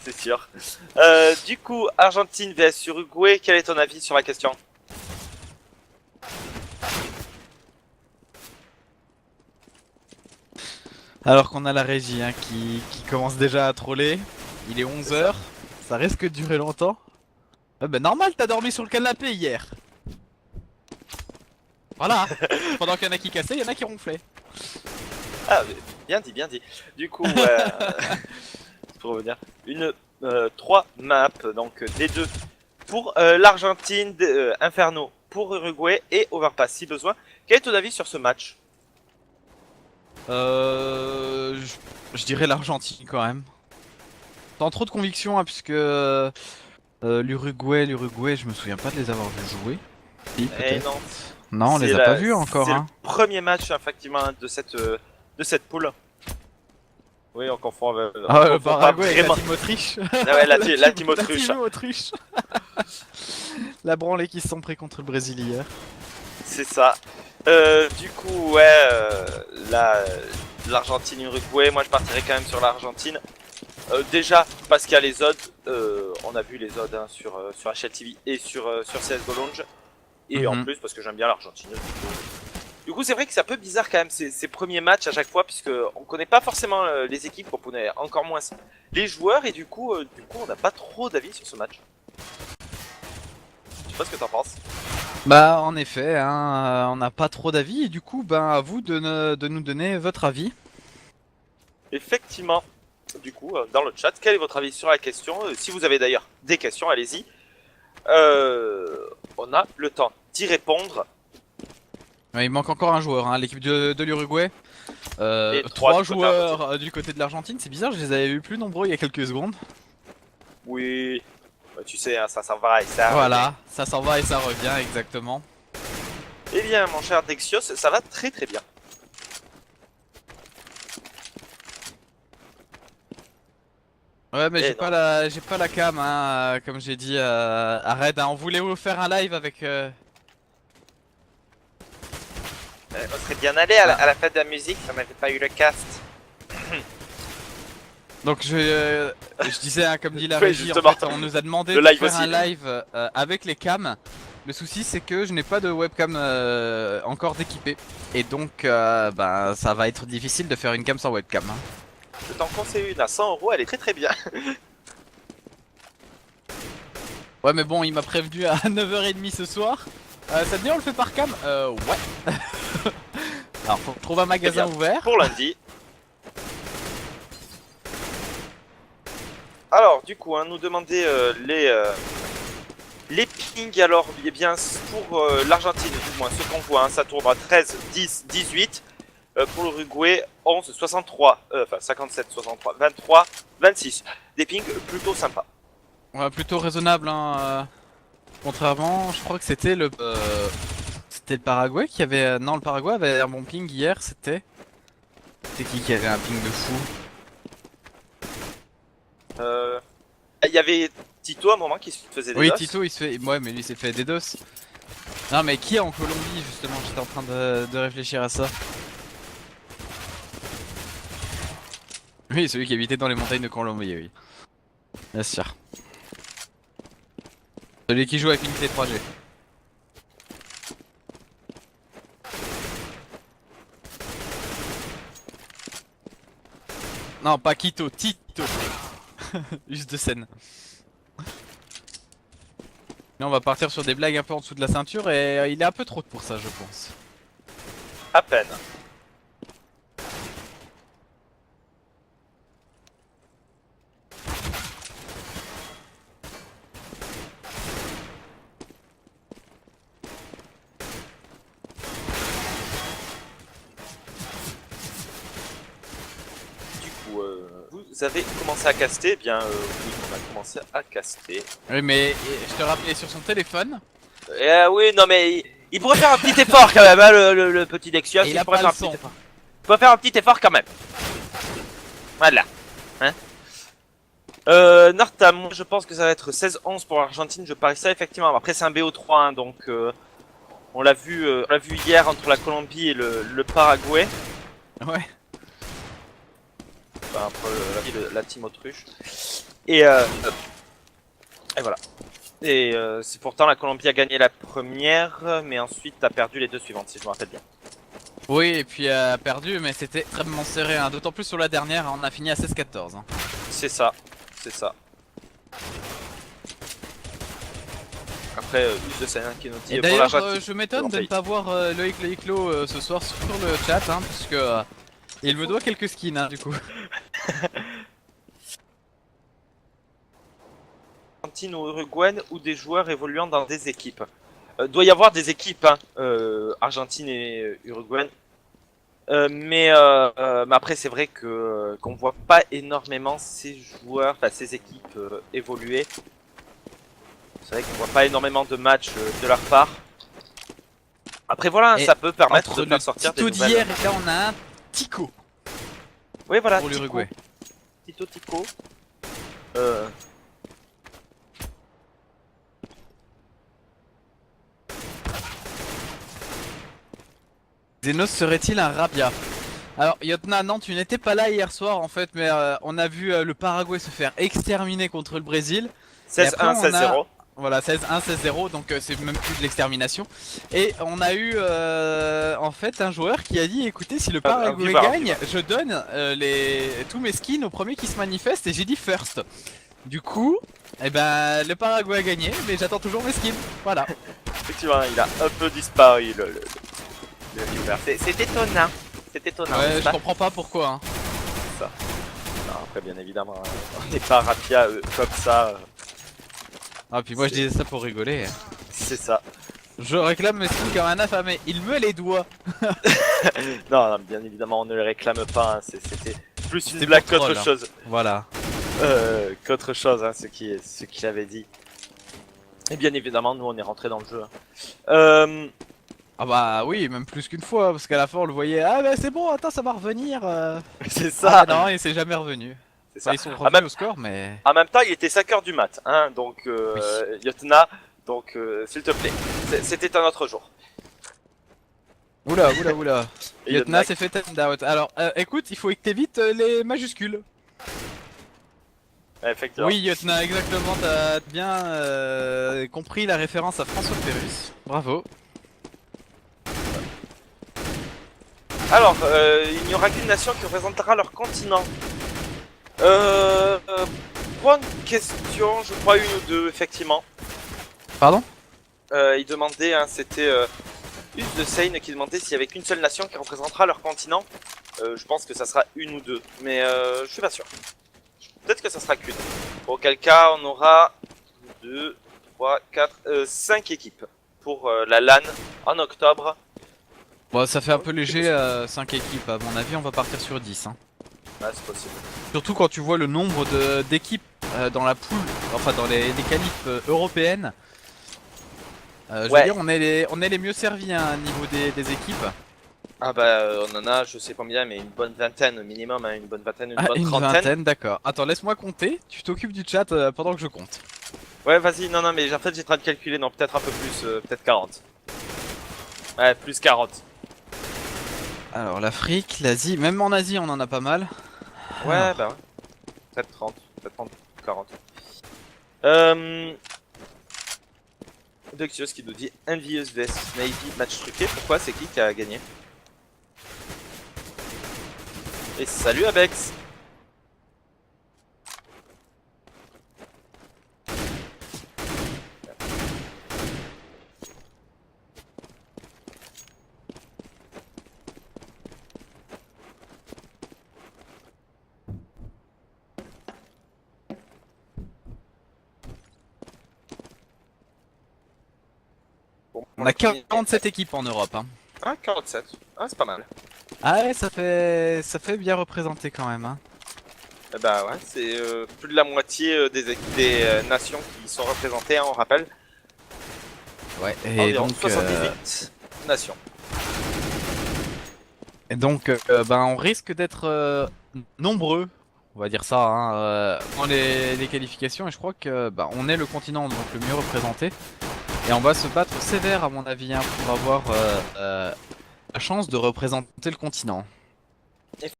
c'est sûr. Du coup, Argentine vs Uruguay, quel est ton avis sur la question? Alors qu'on a la régie hein, qui commence déjà à troller. Il est 11 h, ça risque de durer longtemps. Ah bah normal, t'as dormi sur le canapé hier. Voilà. Pendant qu'il y en a qui cassaient, il y en a qui ronflaient. Ah, bien dit, bien dit. Du coup, pour revenir, 3 maps, donc des deux pour l'Argentine, Inferno pour Uruguay et Overpass si besoin. Quel est ton avis sur ce match? Je dirais l'Argentine quand même. Sans trop de conviction hein, puisque l'Uruguay, je me souviens pas de les avoir vus jouer. Si, Eh peut-être. non, Non, on les a pas vus encore. c'est Hein. le premier match effectivement de cette poule. Oui, on confond, on Ah, le confond pas Paraguay avec vraiment. la team Autriche. Ah ouais, la team Autruche. La team Autriche. La branlée qui se sont pris contre le Brésil hier. C'est ça. Du coup, ouais, l'Argentine-Uruguay, moi je partirais quand même sur l'Argentine. Déjà parce qu'il y a les odds, on a vu les odds hein, sur HLTV et sur CSGO Lounge. Et en plus parce que j'aime bien l'Argentine. Du coup c'est vrai que c'est un peu bizarre quand même ces premiers matchs à chaque fois puisque on connaît pas forcément les équipes, on connaît encore moins les joueurs et du coup on n'a pas trop d'avis sur ce match. Je sais pas ce que t'en penses. Bah en effet, hein, on n'a pas trop d'avis et du coup, ben à vous de nous donner votre avis. Effectivement. Du coup, dans le chat, quel est votre avis sur la question? Si vous avez d'ailleurs des questions, allez-y. On a le temps d'y répondre. Ouais, il manque encore un joueur, hein, l'équipe de l'Uruguay. Et 3 joueurs du côté de l'Argentine, c'est bizarre, je les avais vus plus nombreux il y a quelques secondes. Oui, tu sais, hein, ça s'en va et ça Voilà, ça s'en va et ça revient exactement. revient. Eh bien, mon cher Dexios, ça va très très bien. Ouais mais Eh j'ai pas la cam hein, comme j'ai dit à Red, hein, on voulait vous faire un live avec... On serait bien allé à la fête de la musique si on n'avait pas eu le cast. Donc je disais hein, comme dit la Oui, régie, en justement. fait on nous a demandé Le de live faire aussi. un live avec les cams. Le souci c'est que je n'ai pas de webcam encore d'équipé. Et donc ben, ça va être difficile de faire une cam sans webcam. Hein. Je t'en conseille une à 100 €, elle est très très bien. Ouais mais bon il m'a prévenu à 9h30 ce soir. Ça te dit on le fait par cam ouais. Alors faut trouver un magasin ouvert. Pour lundi. Alors, du coup, hein, nous demander les pings. Alors, eh bien, pour l'Argentine, du moins, ce qu'on voit, hein, ça tourne à 13, 10, 18. Pour l'Uruguay, 11, 63, enfin 57, 63, 23, 26. Des pings plutôt sympas. Ouais, plutôt raisonnable hein. Contrairement, je crois que c'était le Paraguay qui avait non le Paraguay avait un bon ping hier, c'était qui avait un ping de fou. Il y avait Tito à un moment qui se faisait des Oui, DOS. Tito il se fait ouais, mais lui il s'est fait des DOS. Non mais qui est en Colombie justement, j'étais en train de réfléchir à ça. Oui, celui qui habitait dans les montagnes de Colombie, oui. Bien sûr. Celui qui joue avec l'unité 3G. Non, pas Quito, Tito. Juste de scène. Là, on va partir sur des blagues un peu en dessous de la ceinture et il est un peu trop pour ça, je pense. À peine. Vous avez commencé à caster? Eh bien, oui, on a commencé à caster. Oui, mais je te rappelais sur son téléphone. Oui, non, mais il pourrait faire un petit effort quand même, hein, le petit Dexios. Et il a pourrait pas faire le un petit son. effort. Il pourrait faire un petit effort quand même. Voilà. Hein Nortam, moi je pense que ça va être 16-11 pour l'Argentine, je parie ça effectivement. Après, c'est un BO3, hein, donc on l'a vu hier entre la Colombie et le Paraguay. Ouais. Enfin, entre la team autruche. Et, et voilà. Et c'est pourtant la Colombie a gagné la première, mais ensuite a perdu les deux suivantes, si je me rappelle bien. Oui, et puis perdu, mais c'était extrêmement serré, hein. D'autant plus sur la dernière, hein, on a fini à 16-14. Hein. C'est ça, c'est ça. Après, Us de Seine qui nous dit Et pour d'ailleurs, l'Argentine. je m'étonne de ne pas voir Loïc Loïclo ce soir sur le chat, hein, parce que il me doit quelques skins, hein, du coup. Argentine ou Uruguay ou des joueurs évoluant dans des équipes. Doit y avoir des équipes, hein, Argentine et Uruguay. Mais après c'est vrai que qu'on voit pas énormément ces joueurs, enfin ces équipes évoluer. C'est vrai qu'on voit pas énormément de matchs de leur part. Après voilà, Et ça peut permettre entre de faire sortir des Tito nouvelles. d'hier et là on a un Tico Oui voilà, pour l'Uruguay. Tico. Zenos serait-il un Rabia? Alors Yotna, non, tu n'étais pas là hier soir en fait, mais on a vu le Paraguay se faire exterminer contre le Brésil. 16-1, 16-0. Voilà, 16-1, 16-0, donc c'est même plus de l'extermination. Et on a eu en fait un joueur qui a dit écoutez, si le Paraguay gagne, je donne tous mes skins au premier qui se manifeste, et j'ai dit first. Du coup, eh ben, le Paraguay a gagné, mais j'attends toujours mes skins. Voilà. Effectivement, il a un peu disparu le viewer. C'est étonnant. C'est étonnant. Ouais, je comprends pas pourquoi. Hein. Ça. Non, après, bien évidemment, on n'est pas Rapia comme ça. Ah, puis moi je disais ça pour rigoler. C'est ça. Je réclame mes skins comme un affamé. Il me les doit. Non, bien évidemment, on ne le réclame pas. Hein. C'était plus une blague qu'autre chose. Voilà. Qu'autre chose, hein, ce qu'il avait dit. Et bien évidemment, nous, on est rentré dans le jeu. Hein. Ah bah oui, même plus qu'une fois, parce qu'à la fin on le voyait. Ah bah c'est bon, attends, ça va revenir. C'est ça. Ah, non, il s'est jamais revenu. Enfin, ils sont revenus au score, mais. En même temps, il était 5h du mat, hein, donc oui. Yotna, donc s'il te plaît, c'était un autre jour. Oula. Yotna s'est fait tend out. Alors, écoute, il faut que t'évites les majuscules. Effectivement. Oui, Yotna, exactement, t'as bien compris la référence à François Pérus. Bravo. Alors, il n'y aura qu'une nation qui représentera leur continent. Bonne question, je crois une ou deux, effectivement. Pardon? Il demandait, hein, c'était Us de Seine qui demandait s'il y avait qu'une seule nation qui représentera leur continent. Je pense que ça sera une ou deux, mais je suis pas sûr. Peut-être que ça sera qu'une. Auquel cas, on aura 2, 3, 4, 5 équipes pour la LAN en octobre. Bon, ça fait un peu léger 5 équipes, à mon avis, on va partir sur 10. Hein. Ouais, c'est possible. Surtout quand tu vois le nombre d'équipes dans la poule, enfin dans les qualifs européennes. Je veux dire, on est les mieux servis hein, au niveau des équipes. Ah bah on en a, je sais combien, mais une bonne vingtaine minimum, hein, une bonne vingtaine, une bonne une trentaine. Vingtaine, d'accord. Attends, laisse-moi compter, tu t'occupes du chat pendant que je compte. Ouais, vas-y, non, mais en fait j'ai en train de calculer, non, peut-être un peu plus, peut-être 40. Ouais, plus 40. Alors l'Afrique, l'Asie, même en Asie on en a pas mal. Ouais, Alors. bah ouais. Peut-être 30, 40. Doxios qui nous dit Envious vs Navy match truqué, pourquoi? C'est qui a gagné? Et salut Abex. On a 47 équipes en Europe. Hein. Ah, 47. Ah, c'est pas mal. Ah ouais, ça fait bien représenté quand même. Hein. Bah ouais, c'est plus de la moitié des nations qui sont représentées, hein, on rappelle. Ouais, et donc 78 nations. Et donc, ben, on risque d'être nombreux, on va dire ça, hein, dans les qualifications. Et je crois que ben, on est le continent donc le mieux représenté. Et on va se battre sévère à mon avis hein, pour avoir la chance de représenter le continent.